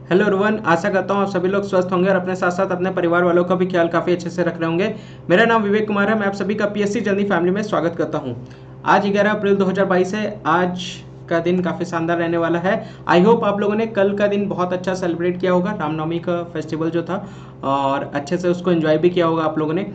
Hello everyone, आशा करता हूँ आप सभी लोग स्वस्थ होंगे और अपने साथ साथ अपने परिवार वालों का भी ख्याल काफ़ी अच्छे से रख रहे होंगे। मेरा नाम विवेक कुमार है। मैं आप सभी का पीएससी जर्नी फैमिली में स्वागत करता हूँ। आज 11 अप्रैल 2022 है। आज का दिन काफ़ी शानदार रहने वाला है। आई होप आप लोगों ने कल का दिन बहुत अच्छा सेलिब्रेट किया होगा, रामनवमी का फेस्टिवल जो था, और अच्छे से उसको एंजॉय भी किया होगा आप लोगों ने।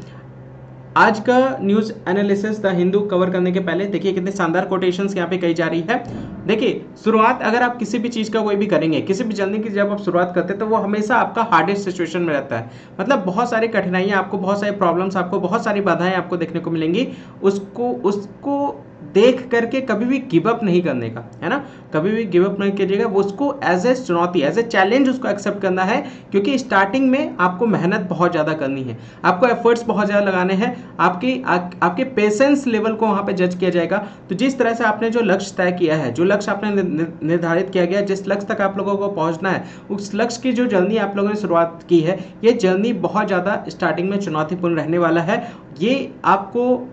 आज का news analysis the Hindu cover करने के पहले देखिए कितने शानदार कोटेशंस यहाँ पे कही जा रही है। देखिए, शुरुआत अगर आप किसी भी चीज़ का कोई भी करेंगे, किसी भी जर्नी की जब आप शुरुआत करते हैं तो वो हमेशा आपका हार्डेस्ट सिचुएशन में रहता है। मतलब बहुत सारी कठिनाइयाँ आपको, बहुत सारी प्रॉब्लम्स आपको, बहुत सारी बाधाएं आपको देखने को मिलेंगी। उसको उसको देख करके कभी भी गिव अप नहीं करने का, है ना। कभी भी गिव अप नहीं कीजिएगा, उसको एज ए चुनौती, एज ए चैलेंज उसको एक्सेप्ट करना है। क्योंकि स्टार्टिंग में आपको मेहनत बहुत ज़्यादा करनी है, आपको एफर्ट्स बहुत ज़्यादा लगाने हैं। आपके पेशेंस लेवल को वहाँ पे जज किया जाएगा। तो जिस तरह से आपने जो लक्ष्य तय किया है, जो लक्ष्य आपने निर्धारित किया गया, जिस लक्ष्य तक आप लोगों को पहुँचना है, उस लक्ष्य की जो जर्नी आप लोगों ने शुरुआत की है, ये जर्नी बहुत ज़्यादा स्टार्टिंग में चुनौतीपूर्ण रहने वाला है। ये आपको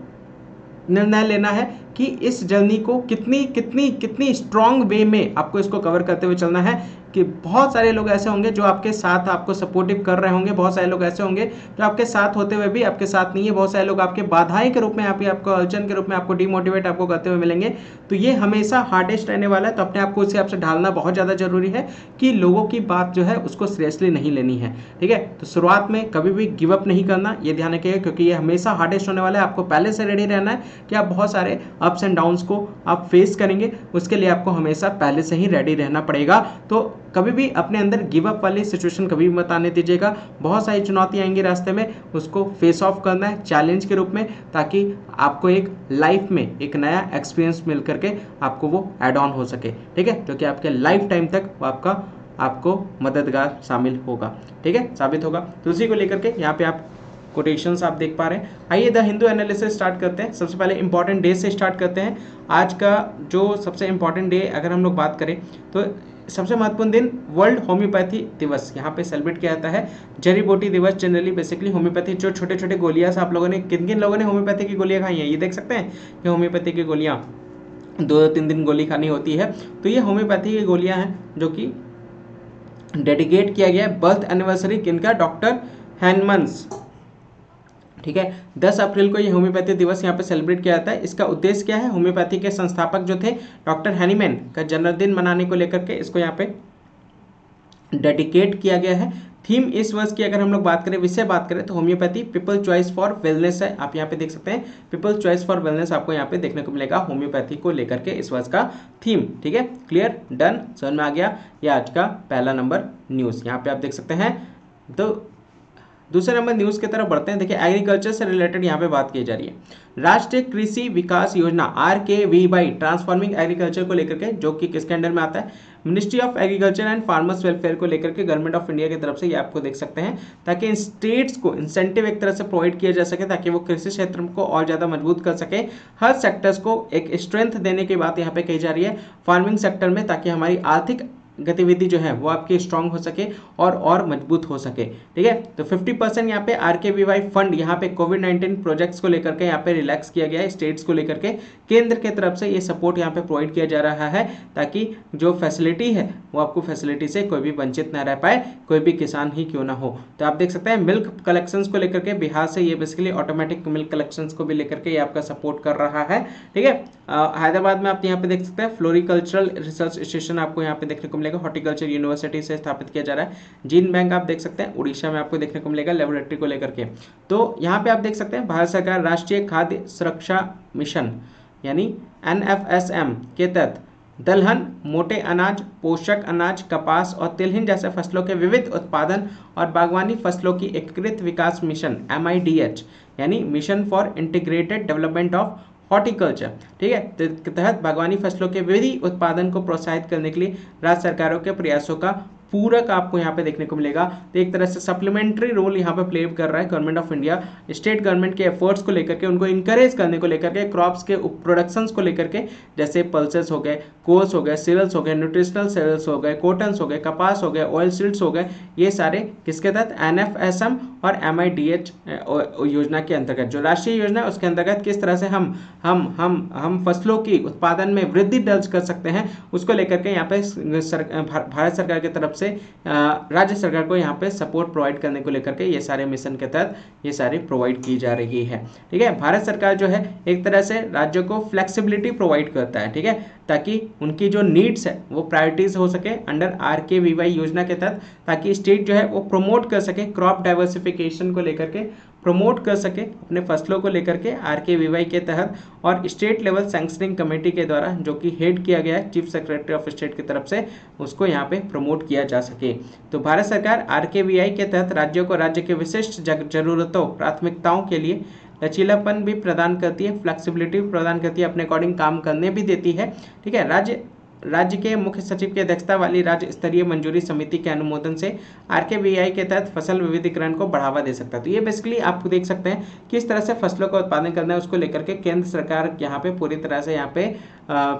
निर्णय लेना है कि इस जर्नी को कितनी कितनी कितनी स्ट्रांग वे में आपको इसको कवर करते हुए चलना है। कि बहुत सारे लोग ऐसे होंगे जो आपके साथ आपको सपोर्टिव कर रहे होंगे, बहुत सारे लोग ऐसे होंगे जो आपके साथ होते हुए भी आपके साथ नहीं है, बहुत सारे लोग आपके बाधाएं के रूप में, आपको अड़चन के रूप में आपको डिमोटिवेट आपको करते हुए मिलेंगे। तो ये हमेशा हार्डेस्ट रहने वाला है। तो अपने आप को उस हिसाब से ढालना बहुत ज़्यादा जरूरी है कि लोगों की बात जो है उसको सीरियसली नहीं लेनी है। ठीक है, तो शुरुआत में कभी भी गिव अप नहीं करना, ये ध्यान रखिएगा, क्योंकि ये हमेशा हार्डेस्ट होने वाला है। आपको पहले से रेडी रहना है कि आप बहुत सारे अप्स एंड डाउन्स को आप फेस करेंगे। उसके लिए आपको हमेशा पहले से ही रेडी रहना पड़ेगा। तो कभी भी अपने अंदर गिव अप वाली सिचुएशन कभी भी मत आने दीजिएगा। बहुत सारी चुनौतियां आएंगी रास्ते में, उसको फेस ऑफ करना है चैलेंज के रूप में, ताकि आपको एक लाइफ में एक नया एक्सपीरियंस मिल करके आपको वो एड ऑन हो सके। ठीक है, क्योंकि आपके लाइफ टाइम तक वो आपको मददगार शामिल होगा। ठीक है, साबित होगा। तो उसी को लेकर के यहाँ पे आप कोटेशंस आप देख पा रहे हैं। आइए द हिंदू एनालिसिस स्टार्ट करते हैं। सबसे पहले इंपॉर्टेंट डे से स्टार्ट करते हैं। आज का जो सबसे इंपॉर्टेंट डे अगर हम लोग बात करें तो सबसे महत्वपूर्ण दिन वर्ल्ड होम्योपैथी दिवस यहाँ पे सेलिब्रेट किया जाता है। जड़ी बूटी दिवस जनरली बेसिकली होम्योपैथी, जो छोटे छोटे गोलियां से आप लोगों ने, किन किन लोगों ने होम्योपैथी की गोलियां खाई हैं ये देख सकते हैं कि होम्योपैथी की गोलियां 2-3 दिन गोली खानी होती है। तो ये होम्योपैथी की गोलियां हैं जो कि डेडिकेट किया गया है बर्थ एनिवर्सरी किनका, डॉक्टर हैनमन्स। ठीक है, 10 अप्रैल को ये होम्योपैथी दिवस यहाँ पे सेलिब्रेट किया जाता है। इसका उद्देश्य क्या है, होम्योपैथी के संस्थापक जो थे डॉक्टर हैनीमैन का जन्मदिन मनाने को लेकर के इसको यहाँ पे डेडिकेट किया गया है। थीम इस वर्ष की अगर हम लोग बात करें, विषय बात करें, तो homeopathy people choice for wellness है। आप यहाँ पे देख सकते हैं पीपल चॉइस फॉर वेलनेस आपको यहाँ पे देखने को मिलेगा होम्योपैथी को लेकर के इस वर्ष का थीम। ठीक है, क्लियर, डन, समझ में आ गया। ये आज का पहला नंबर न्यूज यहाँ पे आप देख सकते हैं। तो दूसरे नंबर न्यूज़ की तरफ बढ़ते हैं। देखिए, एग्रीकल्चर से रिलेटेड यहाँ पे बात की जा रही है। राष्ट्रीय कृषि विकास योजना RKVY ट्रांसफॉर्मिंग एग्रीकल्चर को लेकर के, जो कि किसके अंडर में आता है, ministry of agriculture and farmers welfare को लेकर के गवर्नमेंट ऑफ इंडिया की तरफ से ये आपको देख सकते हैं, ताकि इन स्टेट्स को इंसेंटिव एक तरह से प्रोवाइड किया जा सके, ताकि वो कृषि क्षेत्र को और ज़्यादा मजबूत कर सके। हर सेक्टर्स को एक स्ट्रेंथ देने की बात यहाँ पे कही जा रही है फार्मिंग सेक्टर में, ताकि हमारी आर्थिक गतिविधि जो है वो आपकी स्ट्रांग हो सके और मजबूत हो सके। ठीक है, तो 50% यहाँ पे RKVY फंड यहाँ पे कोविड-19 प्रोजेक्ट्स को लेकर के यहाँ पे रिलैक्स किया गया है स्टेट्स को लेकर के। केंद्र के तरफ से ये सपोर्ट यहाँ पे प्रोवाइड किया जा रहा है, ताकि जो फैसिलिटी है वो आपको फैसिलिटी से कोई भी वंचित ना रह पाए, कोई भी किसान ही क्यों ना हो। तो आप देख सकते हैं मिल्क कलेक्शंस को लेकर के बिहार से ये बेसिकली ऑटोमेटिक मिल्क कलेक्शंस को भी लेकर के ये आपका सपोर्ट कर रहा है। ठीक है, हैदराबाद में आप यहाँ पे देख सकते हैं फ्लोरिकल्चरल रिसर्च स्टेशन आपको यहाँ पे देखने को मिलेगा, हॉर्टिकल्चर यूनिवर्सिटी से स्थापित किया जा रहा है। जीन बैंक आप देख सकते हैं उड़ीसा में आपको देखने को मिलेगा लेबोरेटरी को लेकर के। तो यहाँ पे आप देख सकते हैं भारत सरकार राष्ट्रीय खाद्य सुरक्षा मिशन यानी NFSM के तहत दलहन, मोटे अनाज, पोषक अनाज, कपास और तिलहन जैसे फसलों के विविध उत्पादन और बागवानी फसलों की एकीकृत विकास मिशन MIDH यानी mission for integrated development of horticulture, ठीक है, के तहत बागवानी फसलों के विधि उत्पादन को प्रोत्साहित करने के लिए राज्य सरकारों के प्रयासों का पूरक आपको यहाँ पे देखने को मिलेगा। तो एक तरह से सप्लीमेंट्री रोल यहाँ पे प्ले कर रहा है government of India state government के एफर्ट्स को लेकर के, उनको इंकरेज करने को लेकर के, क्रॉप्स के प्रोडक्शंस को लेकर के, जैसे पल्सेस हो गए, कोल्स हो गए, सीरियल्स हो गए, न्यूट्रिशनल सीरियल्स हो गए, कॉटन्स हो गए, कपास हो गए, ऑयल सीड्स हो गए, ये सारे किसके तहत NFSM और MIDH योजना के अंतर्गत, जो राष्ट्रीय योजना है उसके अंतर्गत किस तरह से हम फसलों की उत्पादन में वृद्धि दर्ज कर सकते हैं, उसको लेकर के यहाँ पे भारत सरकार की तरफ से राज्य सरकार को यहाँ पे सपोर्ट प्रोवाइड करने को लेकर के ये सारे मिशन के तहत ये सारी प्रोवाइड की जा रही है। ठीक है, भारत सरकार जो है एक तरह से राज्यों को फ्लेक्सिबिलिटी प्रोवाइड करता है, ठीक है, ताकि उनकी जो नीड्स है वो प्रायोरिटीज हो सके अंडर RKVY योजना के तहत, ताकि स्टेट जो है वो प्रमोट कर सके क्रॉप डाइवर्सिफिकेशन को लेकर के, प्रमोट कर सके अपने फसलों को लेकर के RKVY के तहत, और स्टेट लेवल सैंक्शनिंग कमेटी के द्वारा जो कि हेड किया गया है चीफ सेक्रेटरी ऑफ स्टेट की तरफ से, उसको यहाँ पे प्रमोट किया जा सके। तो भारत सरकार RKVY के तहत राज्यों को राज्य के विशिष्ट जरूरतों प्राथमिकताओं के लिए लचीलापन भी प्रदान करती है, फ्लेक्सिबिलिटी प्रदान करती है, अपने अकॉर्डिंग काम करने भी देती है। ठीक है, राज्य के मुख्य सचिव की अध्यक्षता वाली राज्य स्तरीय मंजूरी समिति के अनुमोदन से RKVY के तहत फसल विविधीकरण को बढ़ावा दे सकता है। तो ये बेसिकली आप देख सकते हैं किस तरह से फसलों का उत्पादन करना है, उसको लेकर के केंद्र सरकार यहाँ पे पूरी तरह से यहाँ पे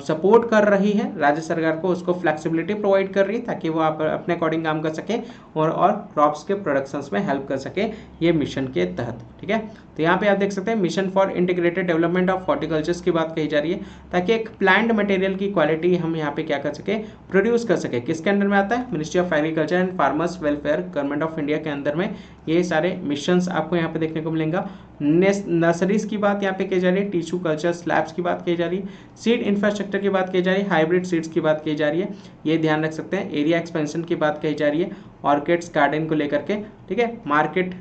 सपोर्ट कर रही है, राज्य सरकार को उसको फ्लेक्सिबिलिटी प्रोवाइड कर रही है ताकि वो आप अपने अकॉर्डिंग काम कर सके और क्रॉप्स के प्रोडक्शंस में हेल्प कर सके ये मिशन के तहत। ठीक है, तो यहाँ पे आप देख सकते हैं mission for integrated development of horticultures की बात कही जा रही है, ताकि एक प्लांट मटेरियल की क्वालिटी हम यहाँ पे क्या कर सके, प्रोड्यूस कर सके। किसके अंडर में आता है? Ministry of agriculture and farmers welfare, government of India के अंदर में ये सारे मिशंस आपको यहाँ पे देखने को मिलेगा। नर्सरीज की बात यहाँ पे की जा रही है, टिश्यू कल्चर स्लैब्स की बात की जा रही है, सीड इंफ्रास्ट्रक्चर की बात की जा रही है, हाइब्रिड सीड्स की बात की जा रही है, ये ध्यान रख सकते हैं। एरिया एक्सपेंशन की बात कही जा रही है, ऑर्किड्स गार्डन को लेकर के, ठीक है, मार्केट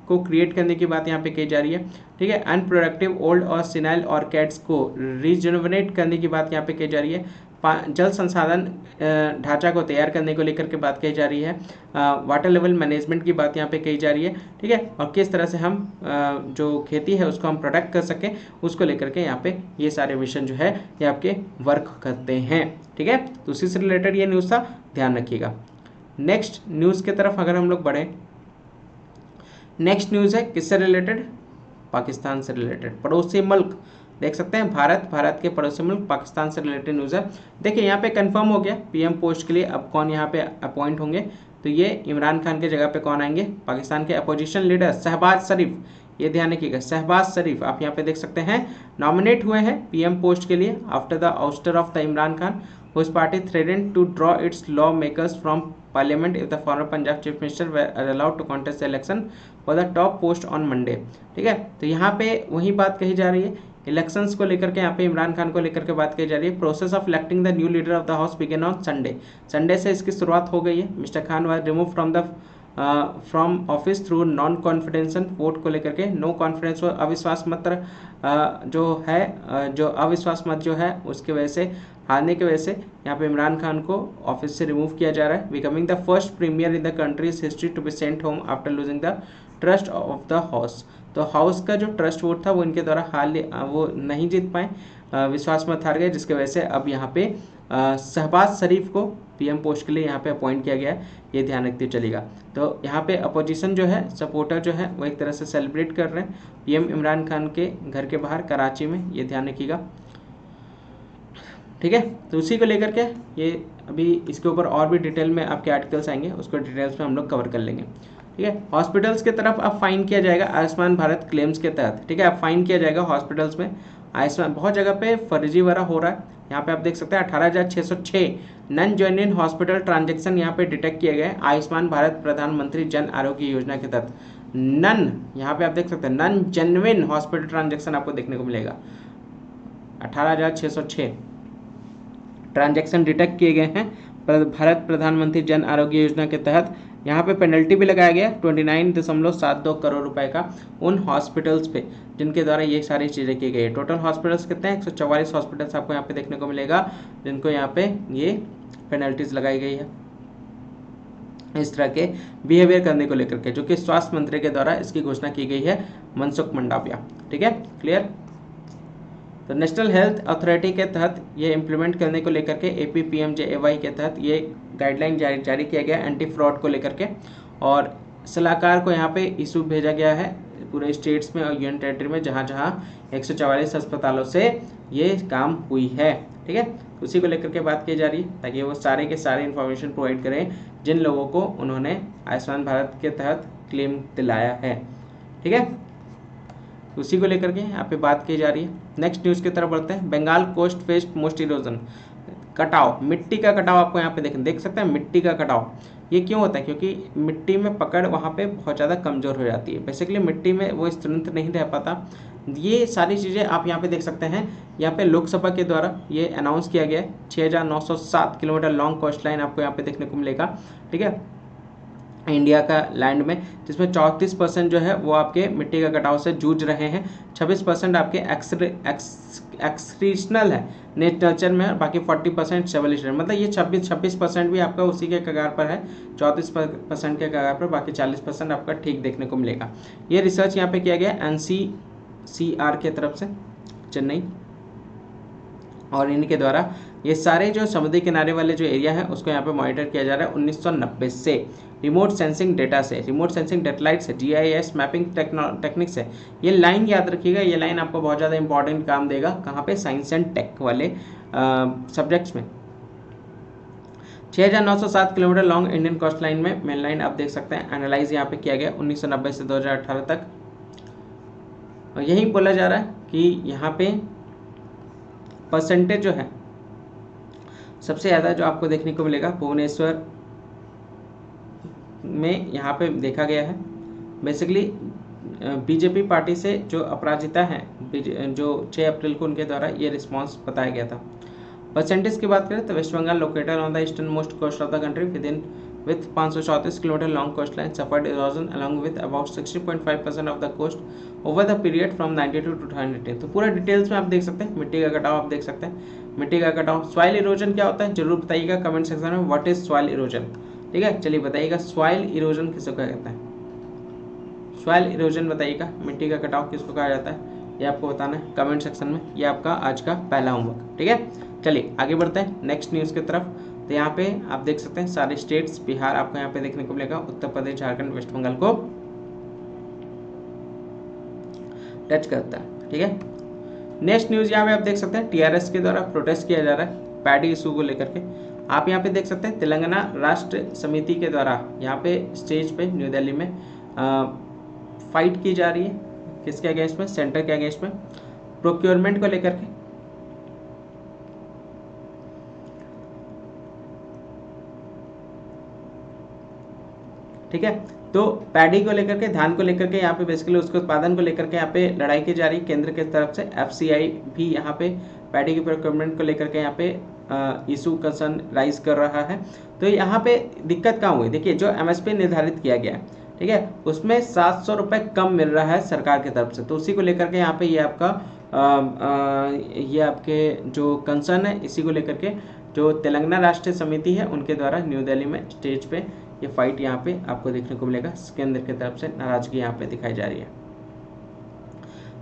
को क्रिएट करने की बात यहाँ पे कही जा रही है। ठीक है, अनप्रोडक्टिव ओल्ड और सिनाइल ऑर्किड्स को रिजनरेट करने की बात यहाँ पे कही जा रही है। जल संसाधन ढांचा को तैयार करने को लेकर के बात कही जा रही है। वाटर लेवल मैनेजमेंट की बात यहाँ पे कही जा रही है। ठीक है, और किस तरह से हम जो खेती है उसको हम प्रोटेक्ट कर सकें, उसको लेकर के यहाँ पे ये सारे मिशन जो है ये आपके वर्क करते हैं। ठीक है, तो उसी से रिलेटेड ये न्यूज़ था, ध्यान रखिएगा। नेक्स्ट न्यूज़ की तरफ अगर हम लोग बढ़ें, नेक्स्ट न्यूज़ है किससे रिलेटेड? पाकिस्तान से रिलेटेड, पड़ोसी मुल्क देख सकते हैं, भारत के पड़ोसी मुल्क पाकिस्तान से रिलेटेड न्यूज़ है। देखिए यहाँ पे कंफर्म हो गया PM पोस्ट के लिए अब कौन यहाँ पे अपॉइंट होंगे, तो ये इमरान खान के जगह पे कौन आएंगे? पाकिस्तान के अपोजिशन लीडर शहबाज शरीफ, ये ध्यान रखिएगा, शहबाज शरीफ आप यहाँ पे देख सकते हैं नॉमिनेट हुए हैं PM पोस्ट के लिए after the ouster of the Imran Khan, whose party threatened to draw its lawmakers from parliament if the former Punjab chief minister were allowed to contest the election for the top post on Monday। ठीक है, तो यहाँ पे वही बात कही जा रही है, इलेक्शंस को लेकर के यहाँ पे इमरान खान को लेकर के बात कही जा रही है। Process of electing the new leader of the house began on Sunday से इसकी शुरुआत हो गई है। Mister Khan was remove from office through non confidential vote को लेकर के, नो कॉन्फिडेंस अविश्वास मत जो अविश्वास मत जो है उसकी वजह से, हारने की वजह से यहाँ पे इमरान खान को ऑफिस से रिमूव किया जा रहा है। Becoming the first premier in the country's history to be sent home after losing the trust of the house. तो हाउस का जो ट्रस्ट वोट था वो इनके द्वारा वो नहीं जीत पाए, विश्वास मत हार गए, जिसकी वजह से अब यहाँ पे शहबाज शरीफ को PM पोस्ट के लिए यहाँ पे अपॉइंट किया गया है, ये ध्यान रखते चलेगा। तो यहाँ पे अपोजिशन जो है, सपोर्टर जो है वो एक तरह से सेलिब्रेट कर रहे हैं PM इमरान खान के घर के बाहर कराची में, ये ध्यान रखिएगा। ठीक है, तो उसी को लेकर के ये अभी इसके ऊपर और भी डिटेल में आपके आर्टिकल्स आएंगे, उसको डिटेल्स में हम लोग कवर कर लेंगे। ठीक है, हॉस्पिटल्स की तरफ अब फाइन किया जाएगा आयुष्मान भारत क्लेम्स के तहत। ठीक है, अब फाइन किया जाएगा हॉस्पिटल्स में आयुष्मान, बहुत जगह पे फर्जी वाला हो रहा है। यहाँ पे आप देख सकते हैं 18,606 नॉन जेन्युइन हॉस्पिटल ट्रांजैक्शन यहाँ पे डिटेक्ट किए गए आयुष्मान भारत प्रधानमंत्री जन आरोग्य योजना के तहत। यहाँ पे आप देख सकते हैं नॉन जेन्युइन हॉस्पिटल ट्रांजैक्शन आपको देखने को मिलेगा, 18,606 ट्रांजैक्शन डिटेक्ट किए गए हैं भारत प्रधानमंत्री जन आरोग्य योजना के तहत। यहाँ पे पेनल्टी भी लगाया गया 29.72 करोड़ रुपए का उन हॉस्पिटल्स पे जिनके द्वारा ये सारी चीज़ें की गई है। टोटल हॉस्पिटल्स कितने हैं? 144 हॉस्पिटल्स आपको यहाँ पे देखने को मिलेगा जिनको यहाँ पे ये पेनल्टीज लगाई गई है इस तरह के बिहेवियर करने को लेकर के, जो कि स्वास्थ्य मंत्री के द्वारा इसकी घोषणा की गई है, मनसुख मंडाविया। ठीक है, क्लियर। तो नेशनल हेल्थ अथॉरिटी के तहत ये इम्प्लीमेंट करने को लेकर के APPMJAY के तहत ये गाइडलाइन जारी किया गया एंटी फ्रॉड को लेकर के, और सलाहकार को यहाँ पे इशू भेजा गया है पूरे स्टेट्स में और यूनियन टेरिटरी में जहाँ 144 अस्पतालों से ये काम हुई है। ठीक है, उसी को लेकर के बात की जा रही है ताकि वो सारे के सारे इन्फॉर्मेशन प्रोवाइड करें जिन लोगों को उन्होंने आयुष्मान भारत के तहत क्लेम दिलाया है। ठीक है, उसी को लेकर के यहाँ पे बात की जा रही है। नेक्स्ट न्यूज़ की तरफ बढ़ते हैं। Bengal coast faced most erosion, कटाव, मिट्टी का कटाव आपको यहाँ पे देख सकते हैं। मिट्टी का कटाव ये क्यों होता है? क्योंकि मिट्टी में पकड़ वहाँ पे बहुत ज़्यादा कमज़ोर हो जाती है। बेसिकली मिट्टी में वो स्ट्रेंथ नहीं रह पाता। ये सारी चीज़ें आप यहाँ पे देख सकते हैं। यहाँ पे लोकसभा के द्वारा ये अनाउंस किया गया है। 6,907 किलोमीटर लॉन्ग कोस्ट लाइन आपको यहाँ पे देखने को मिलेगा। ठीक है, इंडिया का लैंड में, जिसमें 34% जो है वो आपके मिट्टी का कटाव से जूझ रहे हैं। 26% आपके एक्सक्रीशनल है, नेचर में, बाकी 40% सेवलिशन, मतलब ये 26% भी आपका उसी के कगार पर है। 34% के कगार पर, बाकी 40% आपका ठीक देखने को मिलेगा। ये रिसर्च यहाँ पे किया गया NCCR के तरफ से, चेन्नई, और इनके द्वारा ये सारे जो समुद्री किनारे वाले जो एरिया है उसको यहाँ पे मॉनिटर किया जा रहा है 1990 से। रिमोट सेंसिंग डेटा से, रिमोट सेंसिंग डेटालाइट से, GIS मैपिंग टेक्निक से। ये लाइन याद रखिएगा, ये लाइन आपको बहुत ज़्यादा इंपॉर्टेंट काम देगा। कहाँ पे? साइंस एंड टेक वाले सब्जेक्ट्स में। 6,907 kilometre long Indian coast line में मेन लाइन आप देख सकते हैं। एनालाइज यहाँ पे किया गया 1990 से 2018 तक। और यही बोला जा रहा है कि यहाँ पे परसेंटेज जो है सबसे ज़्यादा जो आपको देखने को मिलेगा भुवनेश्वर में यहाँ पे देखा गया है। बेसिकली बीजेपी पार्टी से जो अपराजिता हैं, जो 6 अप्रैल को उनके द्वारा ये रिस्पांस बताया गया था। परसेंटेज की बात करें तो west Bengal located on the eastern most coast of the country with 534 kilometre long coast line suffered erosion along with about 60.5% of the coast over the period from 92 to 2018। तो पूरा डिटेल्स में आप देख सकते हैं। मिट्टी का कटाव आप देख सकते हैं। मिट्टी का कटाव, सॉइल इरोजन क्या होता है जरूर बताइएगा कमेंट सेक्शन में, व्हाट इज सॉइल इरोजन। ठीक है, चलिए बताइएगा सॉइल इरोजन किसको कहा जाता है? सॉइल इरोजन बताइएगा, मिट्टी का कटाव किसको कहा जाता है, ये आपको बताना है कमेंट सेक्शन में। ये आपका आज का पहला होमवर्क। ठीक है, चलिए आगे बढ़ते हैं नेक्स्ट न्यूज़ की तरफ। तो यहाँ पे आप देख सकते हैं सारे स्टेट्स, बिहार आपको यहाँ पे देखने को मिलेगा, उत्तर प्रदेश, झारखंड, वेस्ट बंगाल को टच करता है। ठीक है, नेक्स्ट न्यूज़ यहाँ पे आप देख सकते हैं TRS के द्वारा प्रोटेस्ट किया जा रहा है पैडी इशू को लेकर के। आप यहाँ पे देख सकते हैं तेलंगाना राष्ट्र समिति के द्वारा यहाँ पे स्टेज पे न्यू दिल्ली में फाइट की जा रही है। किसके अगेंस्ट में? सेंटर के अगेंस्ट में, प्रोक्योरमेंट को लेकर के। ठीक है, तो पैडी को लेकर के, धान को लेकर के यहाँ पे बेसिकली उसके उत्पादन को लेकर के यहाँ पे लड़ाई की जा रही है केंद्र की तरफ से। FCI भी यहाँ पे पैडी की प्रोक्योरमेंट को लेकर के यहाँ पे इशू कंसर्न राइज कर रहा है। तो यहाँ पे दिक्कत कहाँ हुई? देखिए, जो MSP निर्धारित किया गया है, ठीक है, उसमें 700 रुपये कम मिल रहा है सरकार की तरफ से। तो उसी को लेकर के यहाँ पे ये आपका ये आपके जो कंसर्न है, इसी को लेकर के जो तेलंगाना राष्ट्रीय समिति है उनके द्वारा न्यू दिल्ली में स्टेज पे ये फाइट यहाँ पे आपको देखने को मिलेगा। केंद्र की तरफ से नाराजगी यहाँ पे दिखाई जा रही है।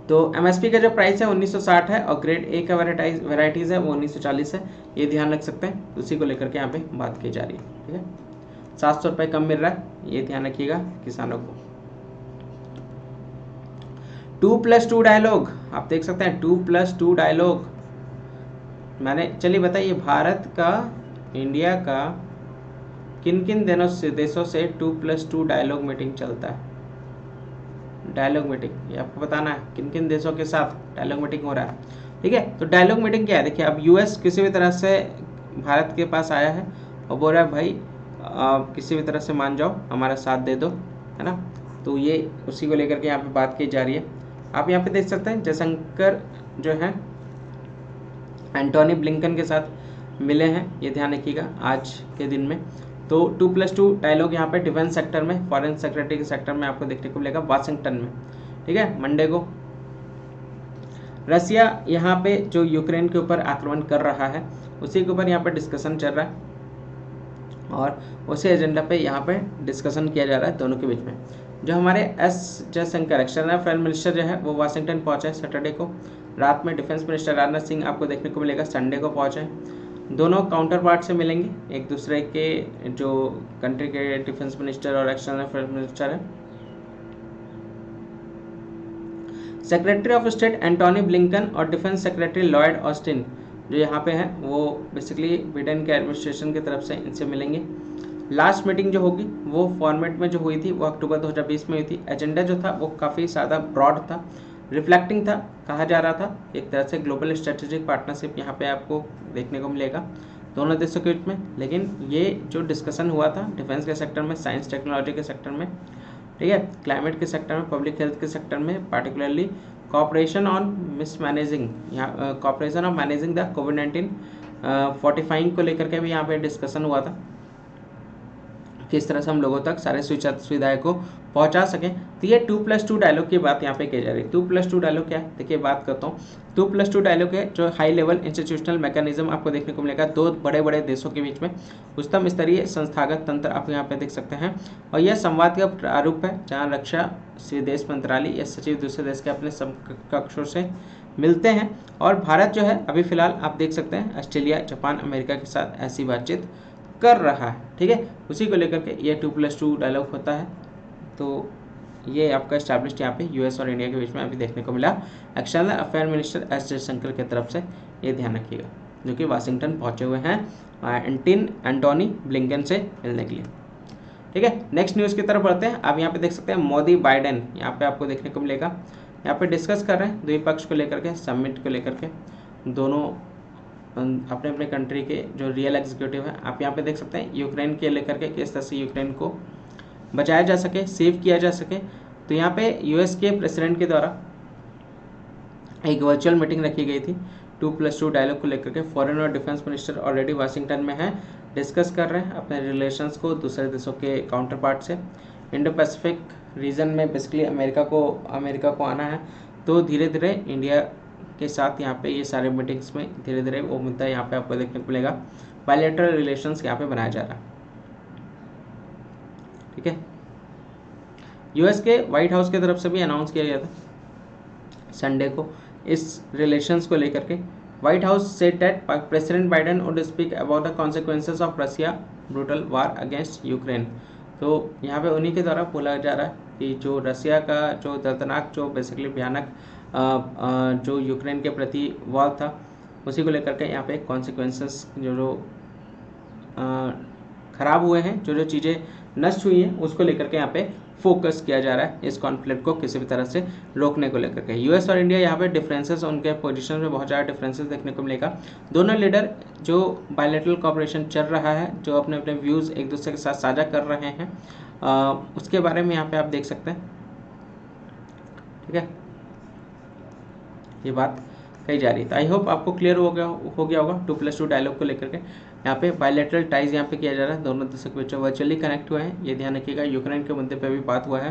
तो MSP का जो प्राइस है 1960 है और ग्रेड A का वेराइटीज़ है वो 1940 है, ये ध्यान रख सकते हैं। उसी को लेकर के यहाँ पे बात की जा रही है। ठीक है, 700 रुपये कम मिल रहा है, ये ध्यान रखिएगा किसानों को। 2+2 डायलॉग आप देख सकते हैं, 2+2 डायलॉग मैंने, चलिए बताइए भारत का, इंडिया का किन किन देशों से 2+2 डायलॉग मीटिंग चलता है? डायलॉग मीटिंग ये आपको बताना है किन किन देशों के साथ डायलॉग मीटिंग हो रहा है। ठीक है, तो डायलॉग मीटिंग क्या है? देखिए, अब US किसी भी तरह से भारत के पास आया है और बोल रहा है भाई किसी भी तरह से मान जाओ, हमारा साथ दे दो, है ना। तो ये उसी को लेकर के यहाँ पे बात की जा रही है। आप यहाँ पे देख सकते हैं जयशंकर जो है एंटोनी ब्लिंकन के साथ मिले हैं, ये ध्यान रखिएगा आज के दिन में। तो 2+2 डायलॉग यहाँ पे डिफेंस सेक्टर में, फॉरेन सेक्रेटरी के सेक्टर में आपको देखने को मिलेगा वाशिंगटन में। ठीक है, मंडे को रसिया यहाँ पे जो यूक्रेन के ऊपर आक्रमण कर रहा है उसी के ऊपर यहाँ पे डिस्कशन चल रहा है और उसी एजेंडा पे यहाँ पे डिस्कशन किया जा रहा है दोनों के बीच में। जो हमारे S Jaishankar external affair minister जो है वो वाशिंगटन पहुँचे सैटरडे को रात में। डिफेंस मिनिस्टर राजनाथ सिंह आपको देखने को मिलेगा संडे को पहुँचे। दोनों काउंटर पार्ट से मिलेंगे एक दूसरे के, जो कंट्री के डिफेंस मिनिस्टर और एक्सटर्नल अफेयर मिनिस्टर है। Secretary of state Antony Blinken और डिफेंस सेक्रेटरी लॉयड ऑस्टिन जो यहाँ पे हैं वो बेसिकली बिडेन के एडमिनिस्ट्रेशन की तरफ से इनसे मिलेंगे। लास्ट मीटिंग जो होगी वो फॉर्मेट में जो हुई थी वो अक्टूबर 2020 में हुई थी। एजेंडा जो था वो काफ़ी ज़्यादा ब्रॉड था, रिफ्लेक्टिंग था, कहा जा रहा था एक तरह से ग्लोबल स्ट्रेटेजिक पार्टनरशिप यहाँ पे आपको देखने को मिलेगा दोनों देशों के बीच में। लेकिन ये जो डिस्कशन हुआ था डिफेंस के सेक्टर में, साइंस टेक्नोलॉजी के सेक्टर में, ठीक है, क्लाइमेट के सेक्टर में, पब्लिक हेल्थ के सेक्टर में, पार्टिकुलरली कॉपरेशन ऑन मिसमैनेजिंग, यहाँ कॉपरेशन ऑन मैनेजिंग द कोविड-19 फोर्टिफाइंग को लेकर के भी यहाँ पे डिस्कशन हुआ था, किस तरह से हम लोगों तक सारे सुविधाएं को पहुंचा सकें। तो ये 2+2 डायलॉग की बात यहाँ पे की जा रही है। 2+2 डायलॉग क्या है, देखिए बात करता हूँ। 2+2 डायलॉग है जो हाई लेवल इंस्टीट्यूशनल मैकेनिज्म आपको देखने को मिलेगा दो बड़े बड़े देशों के बीच में, उच्चतम स्तरीय संस्थागत तंत्र आप यहाँ पे देख सकते हैं। और यह संवाद का प्रारूप है जहाँ रक्षा विदेश मंत्रालय या सचिव दूसरे देश के अपने समकक्षों से मिलते हैं। और भारत जो है अभी फिलहाल आप देख सकते हैं ऑस्ट्रेलिया, जापान, अमेरिका के साथ ऐसी बातचीत कर रहा है, ठीक है। उसी को लेकर के ये 2+2 डायलॉग होता है। तो ये आपका एस्टैब्लिश्ड यहाँ पे यूएस और इंडिया के बीच में अभी देखने को मिला। External affair minister S Jaishankar की तरफ से ये ध्यान रखिएगा, जो कि वाशिंगटन पहुंचे हुए हैं एंटोनी ब्लिंकन से मिलने के लिए, ठीक है। नेक्स्ट न्यूज़ की तरफ बढ़ते हैं। आप यहाँ पे देख सकते हैं मोदी बाइडेन यहाँ पे आपको देखने को मिलेगा, यहाँ पे डिस्कस कर रहे हैं द्विपक्ष को लेकर के, समिट को लेकर के, दोनों अपने अपने कंट्री के जो रियल एग्जीक्यूटिव है। आप यहाँ पे देख सकते हैं यूक्रेन के लेकर के किस तरह से यूक्रेन को बचाया जा सके, सेव किया जा सके। तो यहाँ पे यूएस के प्रेसिडेंट के द्वारा एक वर्चुअल मीटिंग रखी गई थी 2+2 डायलॉग को लेकर के। फॉरेन और डिफेंस मिनिस्टर ऑलरेडी वाशिंगटन में है, डिस्कस कर रहे हैं अपने रिलेशंस को दूसरे देशों के काउंटर पार्ट से। इंडो पैसिफिक रीजन में बेसिकली अमेरिका को आना है, तो धीरे धीरे इंडिया के साथ यहाँ पे ये सारे मीटिंग्स में धीरे धीरे वो मुद्दा यहाँ पे आपको देखने को मिलेगा। बायलैटरल रिलेशंस यहाँ पे बनाया जा रहा है, ठीक है। यूएस के व्हाइट हाउस की तरफ से भी अनाउंस किया गया था संडे को इस रिलेशंस को लेकर के। White house said that president Biden would speak about the consequences of Russia brutal war against Ukraine. तो यहाँ पे उन्हीं के द्वारा बोला जा रहा है कि जो रशिया का जो दर्दनाक, जो बेसिकली भयानक जो यूक्रेन के प्रति वॉर था, उसी को लेकर के यहाँ पे कॉन्सिक्वेंसेस जो खराब हुए हैं, जो चीज़ें नष्ट हुई हैं, उसको लेकर के यहाँ पे फोकस किया जा रहा है इस कॉन्फ्लिक्ट को किसी भी तरह से रोकने को लेकर के। यूएस और इंडिया यहाँ पे डिफरेंसेस, उनके पोजीशन में बहुत ज़्यादा डिफरेंसेस देखने को मिलेगा। दोनों लीडर जो बायलैटरल कॉपरेशन चल रहा है, जो अपने अपने व्यूज़ एक दूसरे के साथ साझा कर रहे हैं, उसके बारे में यहाँ पे आप देख सकते हैं, ठीक है। ये बात कही जा रही है। तो आई होप आपको क्लियर हो गया होगा 2+2 डायलॉग को लेकर के। यहाँ पे बायलैटरल टाइज यहाँ पे किया जा रहा है, दोनों देशों के बीच वर्चुअली कनेक्ट हुए हैं, ये ध्यान रखिएगा। यूक्रेन के मुद्दे पे भी बात हुआ है,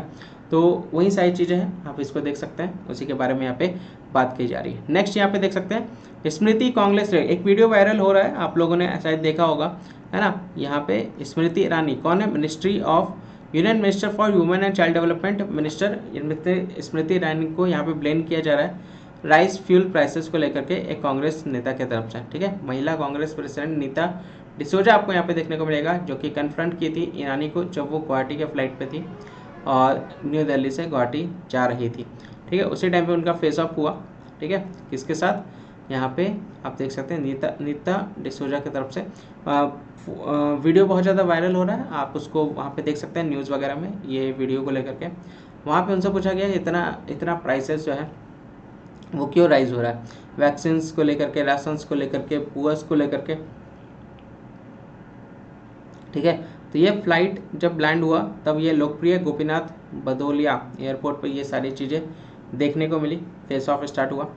तो वही सारी चीज़ें हैं, आप इसको देख सकते हैं, उसी के बारे में यहाँ पे बात की जा रही है। नेक्स्ट यहाँ पे देख सकते हैं स्मृति कांग्रेस, एक वीडियो वायरल हो रहा है, आप लोगों ने शायद देखा होगा, है ना। यहाँ पे स्मृति ईरानी कौन है, ministry of union minister for human and child development minister Smriti Irani को यहाँ पे ब्लेम किया जा रहा है राइस फ्यूल प्राइसेस को लेकर के एक कांग्रेस नेता की तरफ से, ठीक है। महिला कांग्रेस प्रेसिडेंट नीता डिसोजा आपको यहाँ पे देखने को मिलेगा, जो कि कन्फ्रंट की थी ईरानी को जब वो गुवाहाटी के फ्लाइट पे थी और न्यू दिल्ली से गुवाहाटी जा रही थी, ठीक है। उसी टाइम पे उनका फेस ऑफ हुआ, ठीक है, किसके साथ, यहाँ पे आप देख सकते हैं नीता डिसोजा की तरफ से। वीडियो बहुत ज़्यादा वायरल हो रहा है, आप उसको वहाँ पे देख सकते हैं न्यूज़ वगैरह में, ये वीडियो को लेकर के। वहाँ पे उनसे पूछा गया इतना प्राइसेस जो है वो क्यों राइज हो रहा है, वैक्सीन्स को लेकर के, राशंस को लेकर के, पुअर्स को लेकर के, ठीक है। तो ये फ्लाइट जब लैंड हुआ तब ये लोकप्रिय गोपीनाथ बदौलिया एयरपोर्ट पर ये सारी चीज़ें देखने को मिली, फेस ऑफ स्टार्ट हुआ।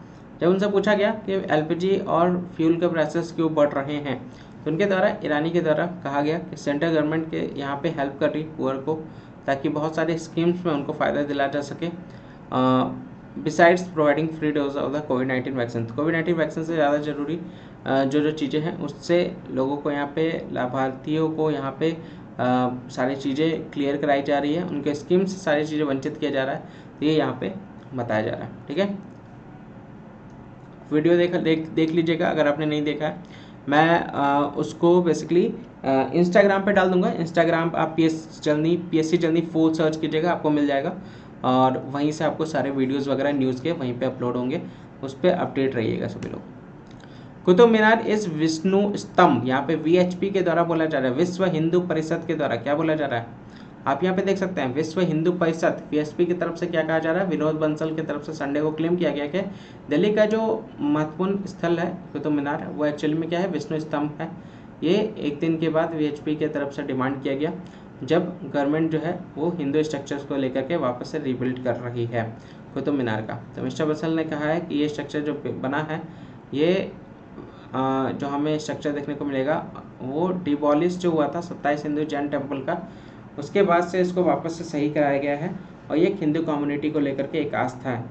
जब उनसे पूछा गया कि एलपीजी और फ्यूल के प्राइसेस क्यों बढ़ रहे हैं, तो उनके द्वारा ईरानी के द्वारा कहा गया कि सेंट्रल गवर्नमेंट के यहाँ पे हेल्प कर रही पुअर को, ताकि बहुत सारे स्कीम्स में उनको फ़ायदा दिलाया जा सके, besides providing free dose of the covid vaccine. Covid vaccine से ज़्यादा जरूरी जो चीज़ें हैं, उससे लोगों को यहाँ पे, लाभार्थियों को यहाँ पे सारी चीज़ें क्लियर कराई जा रही है, उनके स्कीम से सारी चीज़ें वंचित किया जा रहा है, तो ये यहाँ पे बताया जा रहा है, ठीक है। वीडियो देख लीजिएगा अगर आपने नहीं देखा है। मैं उसको बेसिकली इंस्टाग्राम पे डाल दूंगा। इंस्टाग्राम आप PSC जर्नी 4 सर्च कीजिएगा, आपको मिल जाएगा, और वहीं से आपको सारे वीडियोस वगैरह न्यूज़ के वहीं पे अपलोड होंगे, उस पर अपडेट रहिएगा सभी लोग। कुतुब मीनार इस विष्णु स्तंभ, यहाँ पे VHP के द्वारा बोला जा रहा है, विश्व हिंदू परिषद के द्वारा क्या बोला जा रहा है, आप यहाँ पे देख सकते हैं विश्व हिंदू परिषद VHP की तरफ से क्या कहा जा रहा है, विनोद बंसल की तरफ से संडे को क्लेम किया गया कि दिल्ली का जो महत्वपूर्ण स्थल है कुतुब मीनार, वो एक्चुअली में क्या है, विष्णु स्तंभ है। ये एक दिन के बाद VHP की तरफ से डिमांड किया गया, जब गवर्नमेंट जो है वो हिंदू स्ट्रक्चर्स को लेकर के वापस से रिबिल्ड कर रही है कुतुब मीनार का। तो मिस्टर बंसल ने कहा है कि ये स्ट्रक्चर जो बना है, ये जो हमें स्ट्रक्चर देखने को मिलेगा वो डिबॉलिश जो हुआ था 27 हिंदू जैन टेम्पल का, उसके बाद से इसको वापस से सही कराया गया है, और ये हिंदू कम्युनिटी को लेकर के एक आस्था है।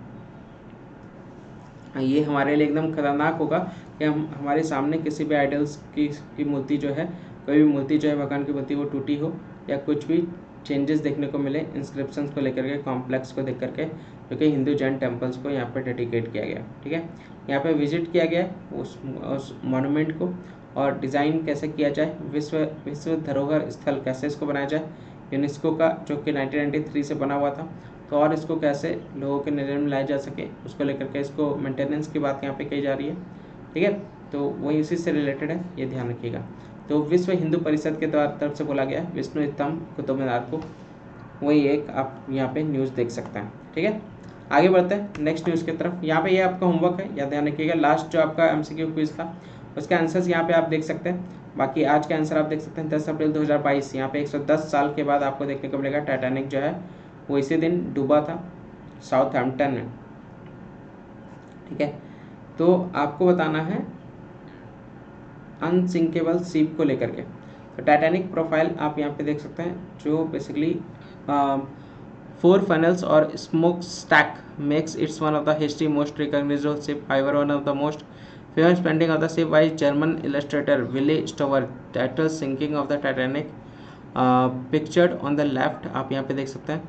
ये हमारे लिए एकदम खतरनाक होगा कि हमारे सामने किसी भी आइडल्स की मूर्ति जो है, कोई भी मूर्ति जो है भगवान की मूर्ति, वो टूटी हो या कुछ भी चेंजेस देखने को मिले इंस्क्रिप्शंस को लेकर के, कॉम्प्लेक्स को देख करके, जो कि हिंदू जैन टेम्पल्स को यहाँ पे डेडिकेट किया गया। ठीक है, यहाँ पे विजिट किया गया उस मॉन्यूमेंट को, और डिज़ाइन कैसे किया जाए, विश्व धरोहर स्थल कैसे इसको बनाया जाए यूनेस्को का, जो कि 1993 से बना हुआ था, तो और इसको कैसे लोगों के नज़र में लाया जा सके, उसको लेकर के इसको मेंटेनेंस की बात यहाँ पे कही जा रही है। ठीक है, तो वही उसी से रिलेटेड है, ये ध्यान रखिएगा। तो विश्व हिंदू परिषद के तरफ से बोला गया विष्णु स्तंभ कुतुब मीनार को, वही एक आप यहाँ पे न्यूज़ देख सकते हैं। ठीक है, आगे बढ़ते हैं नेक्स्ट न्यूज़ की तरफ। यहाँ पे ये आपका होमवर्क है, या ध्यान रखिएगा। लास्ट जो आपका MCQ क्विज था उसके आंसर्स यहाँ पे आप देख सकते हैं, बाकी आज के आंसर आप देख सकते हैं। 10 अप्रैल 2022, यहाँ पे 110 साल के बाद आपको देखने को मिलेगा टाइटैनिक जो है वो इसी दिन डूबा था साउथहैम्पटन में। ठीक है, तो आपको बताना है अनसिंकेबल शिप को लेकर के। तो टाइटैनिक प्रोफाइल आप यहाँ पे देख सकते हैं, जो बेसिकली 4 funnels और smoke stack makes it's one of the history most recognised ship, हाइवर one of the most famous painting of the ship by German illustrator Willi Stover, title sinking of the Titanic, pictured on the left। आप यहाँ पे देख सकते हैं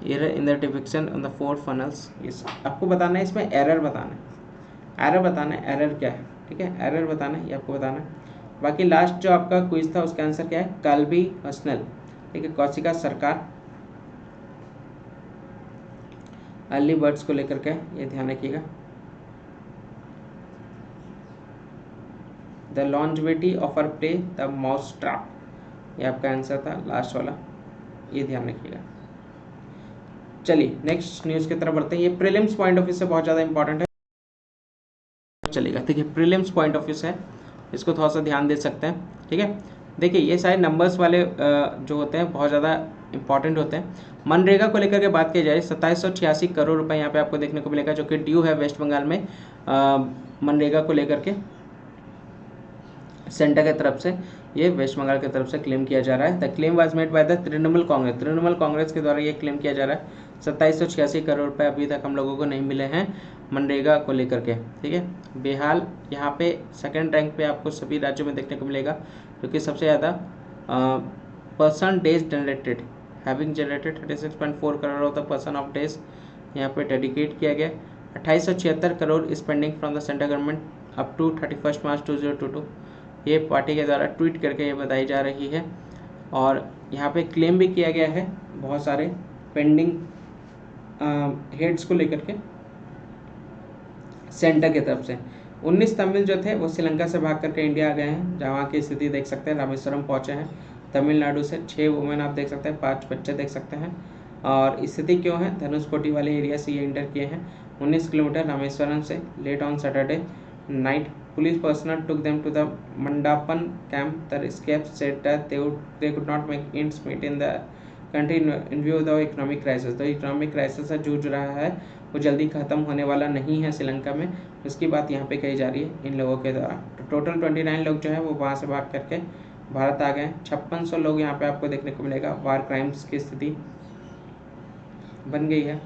error in the depiction on the 4 funnels। इस आपको बताना है, इसमें एरर बताना है, एरर बताना है, एरर क्या है। ठीक है, एरर बताना है, ये आपको बताना है। बाकी लास्ट जो आपका क्विज था उसका आंसर क्या है, काल्बी हसनल। ठीक है, कौशिका सरकार, अर्ली बर्ड्स को लेकर के, ये ध्यान रखिएगा। The longevity of uh play the mousetrap, ये आपका आंसर था लास्ट वाला, ये ध्यान रखिएगा। चलिए नेक्स्ट न्यूज़ की तरफ बढ़ते हैं। ये प्रीलिम्स पॉइंट ऑफ व्यू से बहुत ज़्यादा इंपॉर्टेंट है, चलेगा। ठीक है, प्रीलिम्स पॉइंट ऑफ व्यू से इसको थोड़ा सा ध्यान दे सकते हैं। ठीक है, देखिए ये सारे नंबर्स वाले जो होते हैं बहुत ज़्यादा इंपॉर्टेंट होते हैं। मनरेगा को लेकर के बात की जाए, 2786 करोड़ रुपए यहाँ पे आपको देखने को मिलेगा, जो कि ड्यू है वेस्ट बंगाल में मनरेगा को लेकर के सेंटर की तरफ से। ये वेस्ट बंगाल की तरफ से क्लेम किया जा रहा है। The claim was made by the Trinamool Congress के द्वारा ये क्लेम किया जा रहा है। 2786 करोड़ रुपए अभी तक हम लोगों को नहीं मिले हैं मनरेगा को लेकर के। ठीक है, बिहार यहाँ पे सेकंड रैंक पे आपको सभी राज्यों में देखने को मिलेगा, क्योंकि सबसे ज़्यादा person days generated, having generated 36.4 crore of the person of days यहाँ पे डेडिकेट किया गया। 2876 crore spending from the central government up to 31 March 2022, ये पार्टी के द्वारा ट्वीट करके ये बताई जा रही है। और यहाँ पे क्लेम भी किया गया है बहुत सारे पेंडिंग हेड्स को लेकर के सेंटर की तरफ से। 19 तमिल जो थे वो श्रीलंका से भाग करके इंडिया आ गए हैं, जहाँ की स्थिति देख सकते हैं। रामेश्वरम पहुँचे हैं तमिलनाडु से। 6 वुमेन आप देख सकते हैं, 5 बच्चे देख सकते हैं। और स्थिति क्यों है, धनुषकोटी वाले एरिया से ये इंटर किए हैं। 19 किलोमीटर रामेश्वरम से late on Saturday night police personnel took them to the Mandapan camp. The escapes said that they could not make ends meet in the country in view of the economic crisis। तो economic crisis से जूझ रहा है, वो जल्दी ख़त्म होने वाला नहीं है श्रीलंका में, उसकी बात यहाँ पे कही जा रही है इन लोगों के द्वारा। तो टोटल 29 लोग जो है वो वहाँ से भाग करके भारत आ गए। 5600 लोग यहाँ पे आपको देखने को मिलेगा। वार क्राइम्स की स्थिति बन गई है,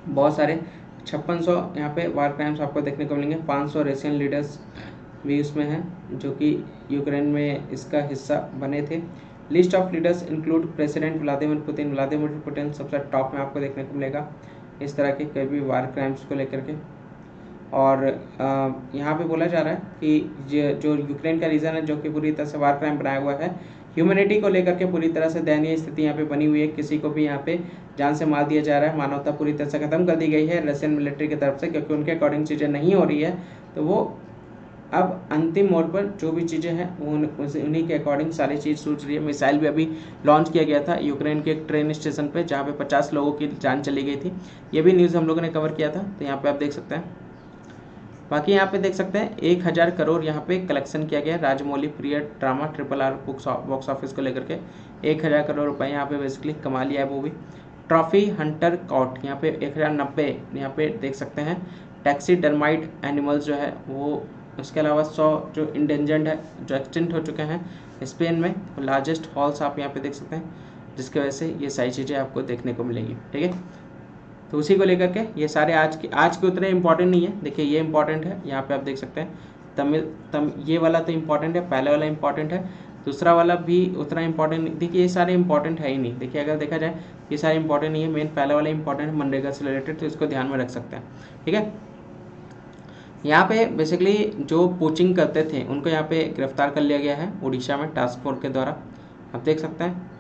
बहुत सारे 5600 यहाँ पे वार क्राइम्स आपको देखने को मिलेंगे। 500 रशियन लीडर्स भी उसमें हैं, जो कि यूक्रेन में इसका हिस्सा बने थे। List of leaders include president Vladimir Putin सबसे टॉप में आपको देखने को मिलेगा इस तरह के कई भी वार क्राइम्स को लेकर के। और यहाँ पे बोला जा रहा है कि जो यूक्रेन का रीजन है, जो कि पूरी तरह से वार क्राइम बनाया हुआ है, ह्यूमैनिटी को लेकर के पूरी तरह से दयनीय स्थिति यहाँ पे बनी हुई है। किसी को भी यहाँ पे जान से मार दिया जा रहा है, मानवता पूरी तरह से ख़त्म कर दी गई है रशियन मिलिट्री की तरफ से, क्योंकि उनके अकॉर्डिंग चीज़ें नहीं हो रही है। तो वो अब अंतिम मोड़ पर जो भी चीज़ें हैं वो उन्हीं के अकॉर्डिंग सारी चीज़ सूझ रही है। मिसाइल भी अभी लॉन्च किया गया था यूक्रेन के एक ट्रेन स्टेशन पे, जहाँ पे 50 लोगों की जान चली गई थी। ये भी न्यूज़ हम लोगों ने कवर किया था, तो यहाँ पे आप देख सकते हैं। बाकी यहाँ पे देख सकते हैं 1000 करोड़ यहाँ पे कलेक्शन किया गया राजमौली प्रिय ड्रामा RRR बॉक्स ऑफिस को लेकर के 1000 करोड़ रुपए यहाँ पे बेसिकली कमा लिया है वो भी। ट्रॉफी हंटर कॉट यहाँ पे 1090 यहाँ पे देख सकते हैं। टैक्सी डर्माइट एनिमल्स जो है वो, उसके अलावा 100 जो इंडेंजर्ड है, जो एक्सटिंक्ट हो चुके हैं स्पेन में, लार्जेस्ट हॉल्स आप यहाँ पे देख सकते हैं, जिसकी वजह से ये सारी चीज़ें आपको देखने को मिलेगी। ठीक है, तो उसी को लेकर के ये सारे आज के उतने इंपॉर्टेंट नहीं है। देखिए ये इंपॉर्टेंट है, यहाँ पे आप देख सकते हैं ये वाला तो इम्पॉर्टेंट है, पहले वाला इंपॉर्टेंट है, दूसरा वाला भी उतना इंपॉर्टेंट नहीं। देखिए ये सारे इंपॉर्टेंट है ही नहीं। देखिए अगर देखा जाए ये सारे इंपॉर्टेंट नहीं है, मेन पहले वाला इंपॉर्टेंट है मनरेगा से रिलेटेड, तो इसको ध्यान में रख सकते हैं। ठीक है, यहाँ पे बेसिकली जो पोचिंग करते थे उनको यहाँ पे गिरफ्तार कर लिया गया है उड़ीसा में टास्क फोर्स के द्वारा, आप देख सकते हैं।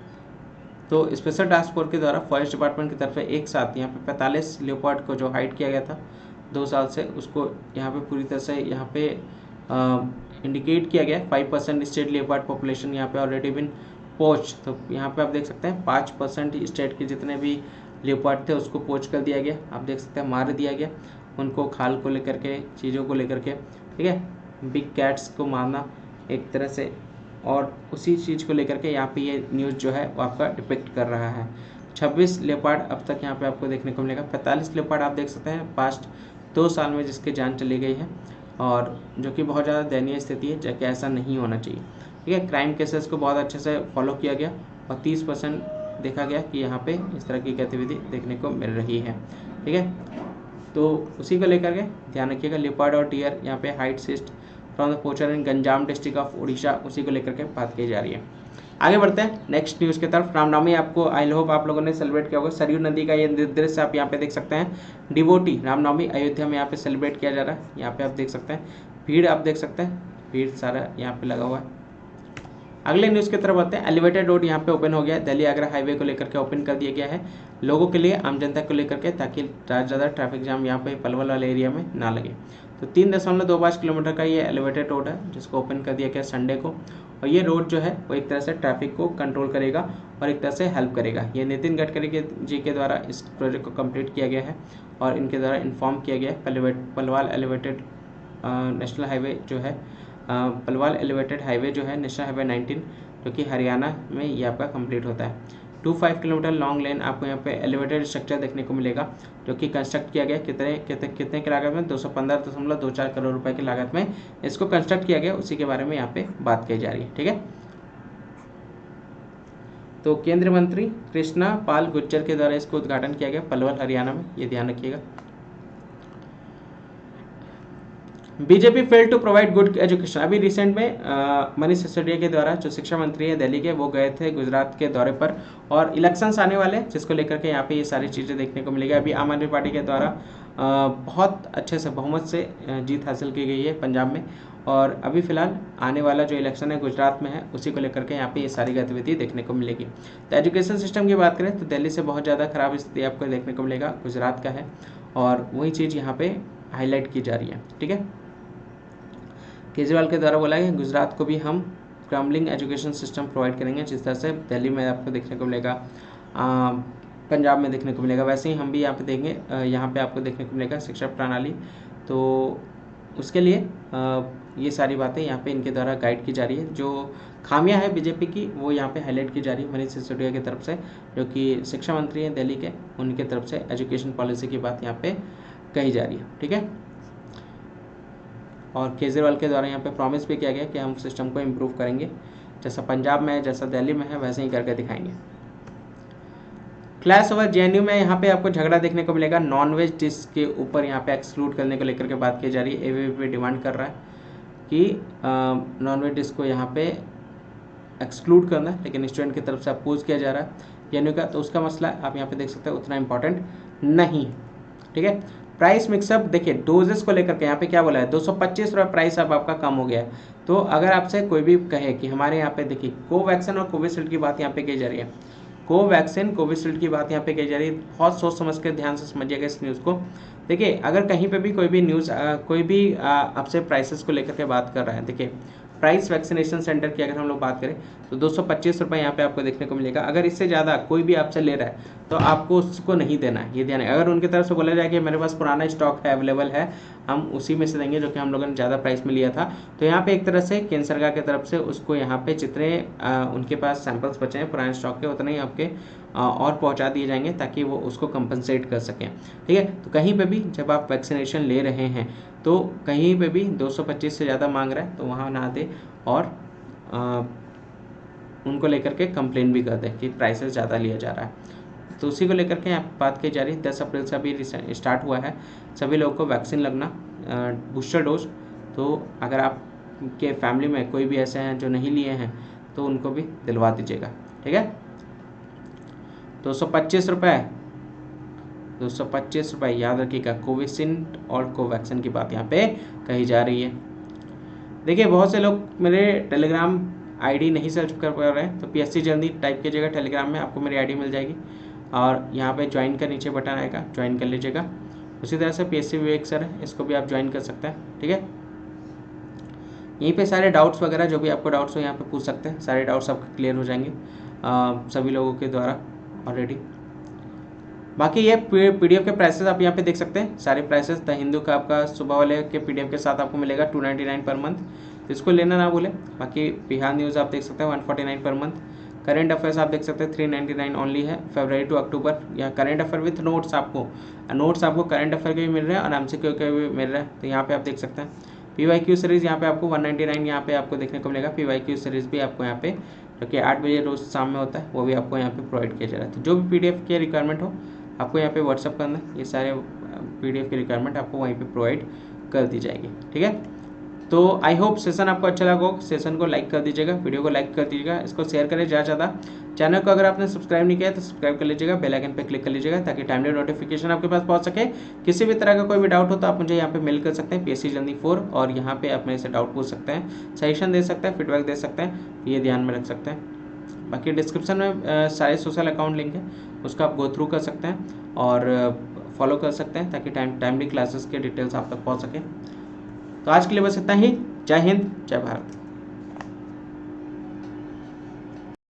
तो स्पेशल टास्क फोर्स के द्वारा फॉरेस्ट डिपार्टमेंट की तरफ से एक साथ यहाँ पे 45 लियोपार्ड को जो हाइड किया गया था 2 साल से, उसको यहाँ पे पूरी तरह से यहाँ पे इंडिकेट किया गया। 5% स्टेट लियोपार्ड पॉपुलेशन यहाँ पे ऑलरेडी बिन पोच, तो यहाँ पे आप देख सकते हैं 5% स्टेट के जितने भी लियोपार्ड थे उसको पोच कर दिया गया। आप देख सकते हैं मार दिया गया उनको, खाल को लेकर के, चीज़ों को लेकर के। ठीक है, बिग कैट्स को मारना एक तरह से, और उसी चीज़ को लेकर के यहाँ पे ये न्यूज़ जो है वो आपका डिपिक्ट कर रहा है। 26 लेपार्ड अब तक यहाँ पे आपको देखने को मिलेगा। 45 लेपार्ड आप देख सकते हैं पास्ट 2 साल में जिसकी जान चली गई है, और जो कि बहुत ज़्यादा दयनीय स्थिति है, जबकि ऐसा नहीं होना चाहिए। ठीक है, क्राइम केसेस को बहुत अच्छे से फॉलो किया गया और 30% देखा गया कि यहाँ पे इस तरह की गतिविधि देखने को मिल रही है। ठीक है, तो उसी को लेकर के ध्यान रखिएगा। लेपार्ड और डियर यहाँ पे height cyst from the पोचर in Ganjam district of Orissa, उसी को लेकर के बात की जा रही है। आगे बढ़ते हैं नेक्स्ट न्यूज़ की तरफ। रामनवमी आपको आई होप आप लोगों ने सेलिब्रेट किया होगा। सरयू नदी का ये दृश्य आप यहाँ पे देख सकते हैं। डिवोटी रामनवमी अयोध्या में यहाँ पे सेलिब्रेट किया जा रहा है। यहाँ पे आप देख सकते हैं भीड़, आप देख सकते हैं भीड़ सारा यहाँ पे लगा हुआ है। अगले न्यूज़ की तरफ आते हैं। एलिवेटेड रोड यहाँ पे ओपन हो गया है, दिल्ली आगरा हाईवे को लेकर के ओपन कर दिया गया है लोगों के लिए, आम जनता को लेकर के, ताकि ज़्यादा ट्रैफिक जाम यहाँ पे पलवल वाले एरिया में ना लगे। तो 3.25 किलोमीटर का ये एलिवेटेड रोड है जिसको ओपन कर दिया गया संडे को, और ये रोड जो है वो एक तरह से ट्रैफिक को कंट्रोल करेगा और एक तरह से हेल्प करेगा। ये नितिन गडकरी जी के द्वारा इस प्रोजेक्ट को कंप्लीट किया गया है और इनके द्वारा इन्फॉर्म किया गया है। पलवाल एलिवेटेड नेशनल हाईवे जो है, पलवाल एलिवेटेड हाईवे जो है नेशनल हाईवे 19, जो कि हरियाणा में ये आपका कंप्लीट होता है। 25 किलोमीटर लॉन्ग लेन आपको यहाँ पे एलिवेटेड स्ट्रक्चर देखने को मिलेगा, जो कि कंस्ट्रक्ट किया गया कितने की लागत में, 215.24 करोड़ रुपए की लागत में इसको कंस्ट्रक्ट किया गया। उसी के बारे में यहाँ पे बात की जा रही है। ठीक है, तो केंद्रीय मंत्री कृष्णा पाल गुर्जर के द्वारा इसको उद्घाटन किया गया पलवल हरियाणा में, ये ध्यान रखिएगा। BJP fail to provide good education. अभी रिसेंट में मनीष सिसोदिया के द्वारा, जो शिक्षा मंत्री है दिल्ली के, वो गए थे गुजरात के दौरे पर, और इलेक्शंस आने वाले जिसको लेकर के यहाँ पे ये सारी चीज़ें देखने को मिलेगी। अभी आम आदमी पार्टी के द्वारा बहुत अच्छे से बहुमत से जीत हासिल की गई है पंजाब में, और अभी फिलहाल आने वाला जो इलेक्शन है गुजरात में है, उसी को लेकर के यहाँ पे ये सारी गतिविधि देखने को मिलेगी। तो एजुकेशन सिस्टम की बात करें तो दिल्ली से बहुत ज़्यादा खराब स्थिति आपको देखने को मिलेगा, गुजरात का है, और वही चीज़ यहाँ पे हाईलाइट की जा रही है। ठीक है, केजरीवाल के द्वारा बोला गया गुजरात को भी हम क्रम्बलिंग एजुकेशन सिस्टम प्रोवाइड करेंगे, जिस तरह से दिल्ली में आपको देखने को मिलेगा, पंजाब में देखने को मिलेगा, वैसे ही हम भी यहाँ पे देंगे, यहाँ पे आपको देखने को मिलेगा शिक्षा प्रणाली। तो उसके लिए ये सारी बातें यहाँ पे इनके द्वारा गाइड की जा रही है। जो खामियां है बीजेपी की वो यहाँ पे हाईलाइट की जा रही है मनीष सिसोदिया की तरफ से, जो कि शिक्षा मंत्री हैं दिल्ली के, उनकी तरफ से एजुकेशन पॉलिसी की बात यहाँ पे कही जा रही है। ठीक है, और केजरीवाल के द्वारा यहाँ पे प्रॉमिस भी किया गया कि हम सिस्टम को इम्प्रूव करेंगे, जैसा पंजाब में है, जैसा दिल्ली में है, वैसे ही करके दिखाएंगे। क्लैश ओवर जेएनयू में यहाँ पे आपको झगड़ा देखने को मिलेगा, नॉनवेज डिश के ऊपर यहाँ पे एक्सक्लूड करने को लेकर के बात की जा रही है। एबीवीपी डिमांड कर रहा है कि नॉनवेज डिश को यहाँ पे एक्सक्लूड करना है, लेकिन स्टूडेंट की तरफ से अपोज किया जा रहा है जेएनयू का, तो उसका मसला आप यहाँ पे देख सकते हैं उतना इंपॉर्टेंट नहीं। ठीक है, प्राइस मिक्सअप देखिए डोजेस को लेकर के यहाँ पे क्या बोला है, 225 रुपये प्राइस अब आपका कम हो गया है। तो अगर आपसे कोई भी कहे कि हमारे यहाँ पे देखिए कोवैक्सीन और कोविशील्ड की बात यहाँ पे की जा रही है, कोवैक्सीन कोविशील्ड की बात यहाँ पे कही जा रही है। बहुत सोच समझ कर ध्यान से समझिएगा इस न्यूज़ को। देखिए, अगर कहीं पे भी कोई भी न्यूज़ कोई भी आपसे प्राइसेस को लेकर के बात कर रहा है, देखिए प्राइस वैक्सीनेशन सेंटर की अगर हम लोग बात करें तो 225 रुपये यहाँ पे आपको देखने को मिलेगा। अगर इससे ज़्यादा कोई भी आपसे ले रहा है तो आपको उसको नहीं देना है, ये ध्यान है। अगर उनकी तरफ से बोला जाए कि मेरे पास पुराना स्टॉक है, अवेलेबल है, हम उसी में से देंगे जो कि हम लोगों ने ज़्यादा प्राइस में लिया था, तो यहाँ पे एक तरह से केंद्र सरकार की तरफ से उसको यहाँ पे जितने उनके पास सैंपल्स बचे हैं पुराने स्टॉक के, उतने ही आपके और पहुँचा दिए जाएंगे ताकि वो उसको कंपनसेट कर सकें। ठीक है, तो कहीं पे भी जब आप वैक्सीनेशन ले रहे हैं तो कहीं पे भी 225 से ज़्यादा मांग रहा है तो वहाँ ना दे और उनको लेकर के कंप्लेन भी कर दें कि प्राइसेस ज़्यादा लिया जा रहा है। तो उसी को लेकर के यहाँ बात की जा रही है। 10 अप्रैल से अभी स्टार्ट हुआ है सभी लोगों को वैक्सीन लगना, बूस्टर डोज। तो अगर आपके फैमिली में कोई भी ऐसे हैं जो नहीं लिए हैं तो उनको भी दिलवा दीजिएगा। ठीक है, 225 रुपये, 225 रुपये याद रखिएगा। कोविशील्ड और कोवैक्सीन की बात यहाँ पे कही जा रही है। देखिए, बहुत से लोग मेरे टेलीग्राम आईडी नहीं सर्च कर पा रहे हैं, तो पीएससी जल्दी टाइप कीजिएगा टेलीग्राम में, आपको मेरी आईडी मिल जाएगी और यहाँ पे ज्वाइन का नीचे बटन आएगा, ज्वाइन कर लीजिएगा। उसी तरह से पीएससी विवेक सर है, इसको भी आप ज्वाइन कर सकते हैं। ठीक है, यहीं पे सारे डाउट्स वगैरह जो भी आपको डाउट्स हो यहाँ पे पूछ सकते हैं, सारे डाउट्स आपके क्लियर हो जाएंगे सभी लोगों के द्वारा ऑलरेडी। बाकी ये पीडीएफ के प्राइसेस आप यहाँ पे देख सकते हैं, सारे प्राइसेस। द हिंदू का आपका सुबह वाले के पीडीएफ के साथ आपको मिलेगा 299 पर मंथ, तो इसको लेना ना भूलें। बाकी बिहार न्यूज़ आप देख सकते हैं 149 पर मंथ। करेंट अफेयर्स आप देख सकते हैं 399 ओनली है, फरवरी टू अक्टूबर। या करेंट अफेयर विथ नोट्स, आपको करेंट अफेयर के भी मिल रहे हैं और एमसीक्यू के भी मिल रहे हैं, तो यहाँ पे आप देख सकते हैं। पीवाईक्यू सीरीज़ यहाँ पे आपको 199 यहाँ पे आपको देखने को मिलेगा। पीवाईक्यू सीरीज़ भी आपको यहाँ पे जो कि 8 बजे रोज़ शाम में होता है वो भी आपको यहाँ पे प्रोवाइड किया जा रहा है। तो जो भी पीडीएफ की रिक्वायरमेंट हो आपको यहाँ पे व्हाट्सअप करना, ये सारे पीडीएफ की रिक्वायरमेंट आपको वहीं पे प्रोवाइड कर दी जाएगी। ठीक है, तो आई होप सेशन आपको अच्छा लगा हो। सेशन को लाइक कर दीजिएगा, वीडियो को लाइक कर दीजिएगा, इसको शेयर करें ज़्यादा ज़्यादा। चैनल को अगर आपने सब्सक्राइब नहीं किया तो सब्सक्राइब कर लीजिएगा, बेल आइकन पे क्लिक कर लीजिएगा ताकि टाइमली नोटिफिकेशन आपके पास पहुंच सके। किसी भी तरह का कोई भी डाउट हो तो आप मुझे यहाँ पे मेल कर सकते हैं पीएससी जल्दी 4, और यहाँ पे आप मेरे से डाउट पूछ सकते हैं, सजेशन दे सकते हैं, फीडबैक दे सकते हैं, ये ध्यान में रख सकते हैं। बाकी डिस्क्रिप्शन में सारे सोशल अकाउंट लिंक है, उसको आप गो थ्रू कर सकते हैं और फॉलो कर सकते हैं ताकि टाइमली क्लासेस के डिटेल्स आप तक पहुँच सके। तो आज के लिए बस इतना ही। जय हिंद, जय भारत।